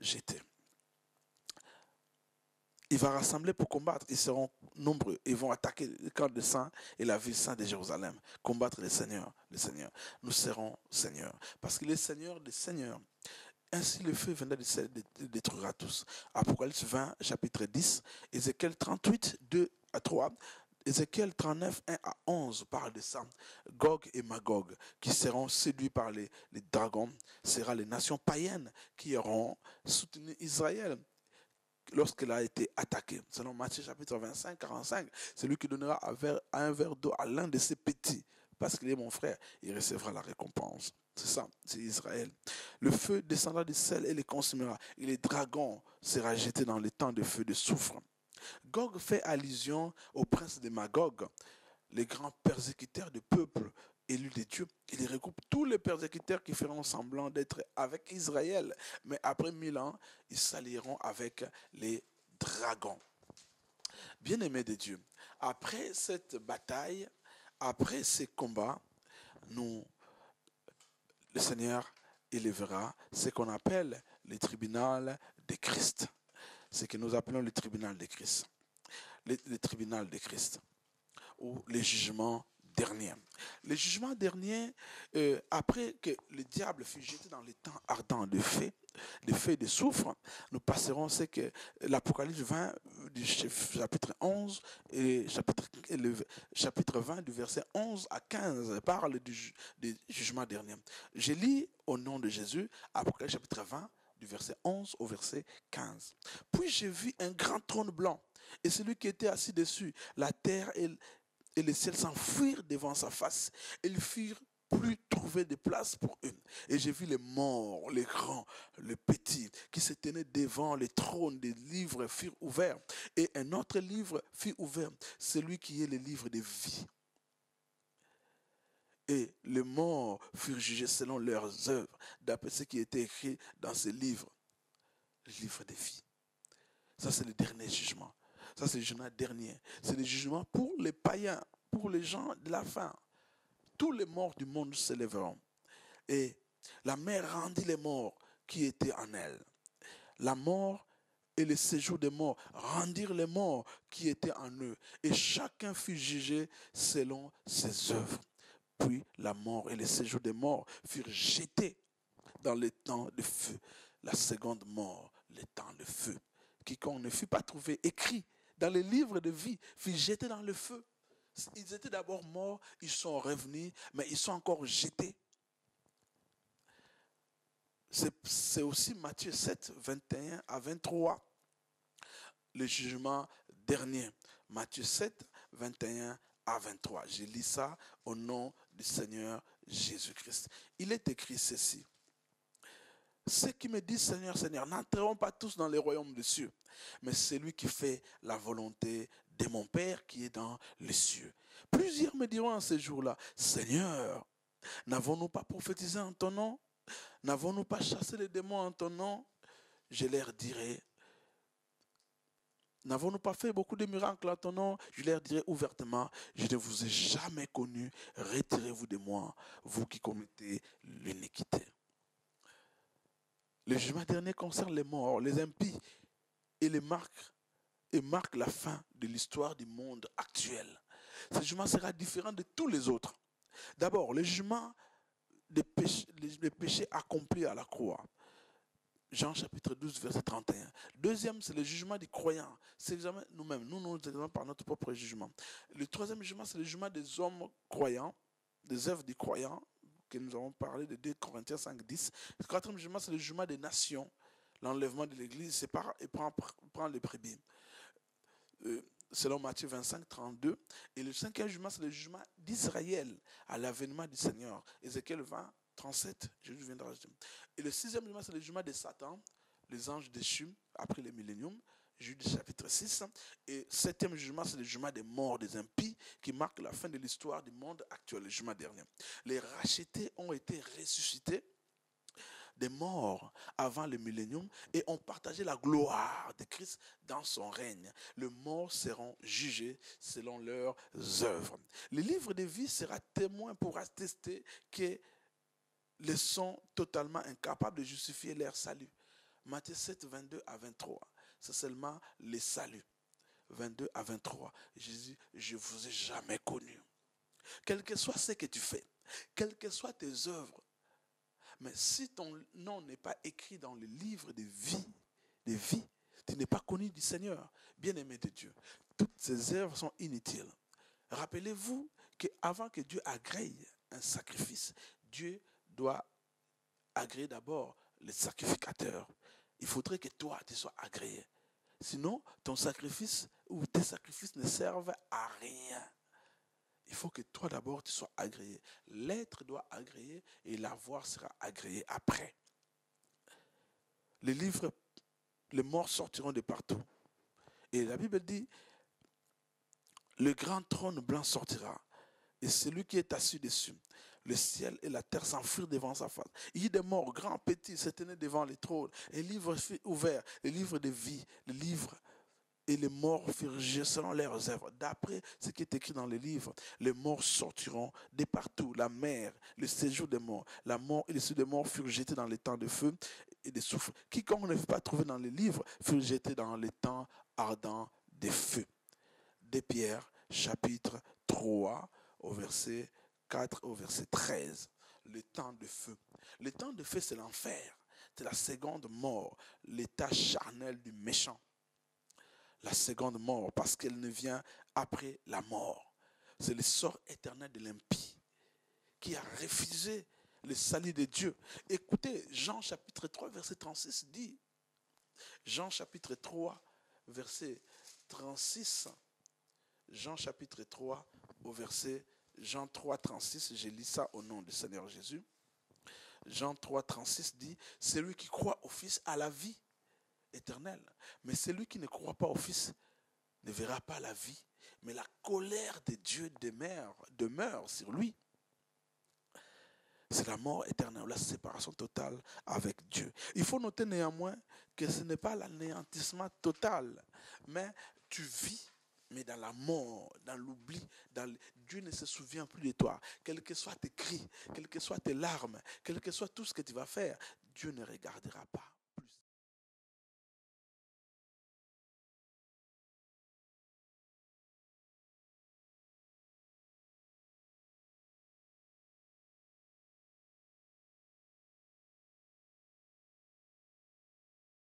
jetés. Il va rassembler pour combattre. Ils seront nombreux. Ils vont attaquer le camp de sang et la ville sainte de Jérusalem. Combattre le Seigneur. Le Seigneur. Nous serons Seigneur. Parce qu'il est Seigneur des Seigneurs. Ainsi le feu viendra de détruira tous. Apocalypse 20, chapitre 10. Ézéchiel 38, 2 à 3. Ézéchiel 39, 1 à 11 parle de ça. Gog et Magog, qui seront séduits par les dragons, seront les nations païennes qui auront soutenu Israël lorsqu'elle a été attaquée. Selon Matthieu chapitre 25, 45, c'est lui qui donnera un verre d'eau à l'un de ses petits, parce qu'il est mon frère, il recevra la récompense. C'est ça, c'est Israël. Le feu descendra du ciel et les consumera, et les dragons seront jetés dans les temps de feu de soufre. Gog fait allusion au prince de Magog, les grands persécuteurs du peuple élu de Dieu. Il regroupe tous les persécuteurs qui feront semblant d'être avec Israël. Mais après 1000 ans, ils s'allieront avec les dragons. Bien-aimés de Dieu, après cette bataille, après ces combats, le Seigneur élèvera ce qu'on appelle le tribunal de Christ. Ce que nous appelons le tribunal de Christ. Le tribunal de Christ. Ou les jugements derniers. Les jugements derniers, après que le diable fut jeté dans les temps ardents de feu et de soufre, nous passerons ce que l'Apocalypse 20 du chapitre 11 et le chapitre 20 du verset 11 à 15 parle du jugement dernier. Je lis au nom de Jésus, Apocalypse chapitre 20, du verset 11 au verset 15. Puis j'ai vu un grand trône blanc, et celui qui était assis dessus, la terre et le ciel s'enfuirent devant sa face. Ils firent plus trouver de place pour eux. Et j'ai vu les morts, les grands, les petits, qui se tenaient devant les trônes. Des livres furent ouverts. Et un autre livre fut ouvert, celui qui est le livre de vie. Et les morts furent jugés selon leurs œuvres, d'après ce qui était écrit dans ce livre, le livre de vie. Ça, c'est le dernier jugement. Ça, c'est le jugement dernier. C'est le jugement pour les païens, pour les gens de la fin. Tous les morts du monde se lèveront. Et la mer rendit les morts qui étaient en elle. La mort et le séjour des morts rendirent les morts qui étaient en eux. Et chacun fut jugé selon ses œuvres. Puis la mort et le séjour des morts furent jetés dans le temps de feu. La seconde mort, le temps de feu. Quiconque ne fut pas trouvé écrit dans le livre de vie fut jeté dans le feu. Ils étaient d'abord morts, ils sont revenus, mais ils sont encore jetés. C'est aussi Matthieu 7, 21 à 23. Le jugement dernier. Matthieu 7, 21 à 23. Je lis ça au nom du Seigneur Jésus-Christ. Il est écrit ceci. Ceux qui me disent Seigneur, Seigneur, n'entreront pas tous dans les royaumes des cieux, mais celui qui fait la volonté de mon Père qui est dans les cieux. Plusieurs me diront en ces jours-là, Seigneur, n'avons-nous pas prophétisé en ton nom? N'avons-nous pas chassé les démons en ton nom? Je leur dirai, n'avons-nous pas fait beaucoup de miracles en ton nom? Je leur dirai ouvertement, je ne vous ai jamais connu, retirez-vous de moi, vous qui commettez l'iniquité. Le jugement dernier concerne les morts, les impies, et marque la fin de l'histoire du monde actuel. Ce jugement sera différent de tous les autres. D'abord, le jugement des péchés accomplis à la croix. Jean chapitre 12, verset 31. Deuxième, c'est le jugement des croyants. C'est nous-mêmes. Nous nous examinons par notre propre jugement. Le troisième jugement, c'est le jugement des hommes croyants, des œuvres des croyants, que nous avons parlé de 2 Corinthiens 5, 10. Le quatrième jugement, c'est le jugement des nations. L'enlèvement de l'Église sépare et prend les brebis. Selon Matthieu 25, 32. Et le cinquième jugement, c'est le jugement d'Israël à l'avènement du Seigneur. Ézéchiel 20, 37. Jésus viendra. Et le sixième jugement, c'est le jugement de Satan, les anges déchus après le millénium. Jude chapitre 6. Et septième jugement, c'est le jugement des morts, des impies, qui marque la fin de l'histoire du monde actuel, le jugement dernier. Les rachetés ont été ressuscités des morts avant le millénium et ont partagé la gloire de Christ dans son règne. Les morts seront jugés selon leurs œuvres. Le livre de vie sera témoin pour attester qu'ils sont totalement incapables de justifier leur salut. Matthieu 7, 22 à 23. C'est seulement les saluts. 22 à 23. Jésus, je ne vous ai jamais connu. Quel que soit ce que tu fais, quelles que soient tes œuvres, mais si ton nom n'est pas écrit dans le livre des vies, tu n'es pas connu du Seigneur, bien-aimé de Dieu. Toutes ces œuvres sont inutiles. Rappelez-vous qu'avant que Dieu agrée un sacrifice, Dieu doit agréer d'abord les sacrificateurs. Il faudrait que toi, tu sois agréé. Sinon, ton sacrifice ou tes sacrifices ne servent à rien. Il faut que toi d'abord tu sois agréé. L'être doit agréer et l'avoir sera agréé après. Les morts sortiront de partout. Et la Bible dit, le grand trône blanc sortira. Et celui qui est assis dessus, le ciel et la terre s'enfuirent devant sa face. Il y a des morts, grands, petits, se tenaient devant les trônes. Et le livre fut ouvert, le livre de vie, le livre. Et les morts furent jugés selon leurs œuvres. D'après ce qui est écrit dans le livre, les morts sortiront de partout. La mer, le séjour des morts, la mort et les séjours des morts furent jetés dans les temps de feu et de soufre. Quiconque ne fut pas trouvé dans le livre fut jeté dans les temps ardents des feux. De Pierre, chapitre 3, au verset 4 au verset 13. Le temps de feu. Le temps de feu, c'est l'enfer. C'est la seconde mort, l'état charnel du méchant. La seconde mort, parce qu'elle ne vient après la mort. C'est le sort éternel de l'impie qui a refusé le salut de Dieu. Écoutez, Jean chapitre 3, verset 36 dit, Jean chapitre 3, verset 36, Jean chapitre 3, au verset Jean 3, 36, j'ai lu ça au nom du Seigneur Jésus. Jean 3, 36 dit, celui qui croit au Fils a la vie éternelle. Mais celui qui ne croit pas au Fils ne verra pas la vie, mais la colère de Dieu demeure sur lui. C'est la mort éternelle, la séparation totale avec Dieu. Il faut noter néanmoins que ce n'est pas l'anéantissement total, mais tu vis, mais dans la mort, dans l'oubli, Dieu ne se souvient plus de toi. Quels que soient tes cris, quelles que soient tes larmes, quel que soit tout ce que tu vas faire, Dieu ne regardera pas.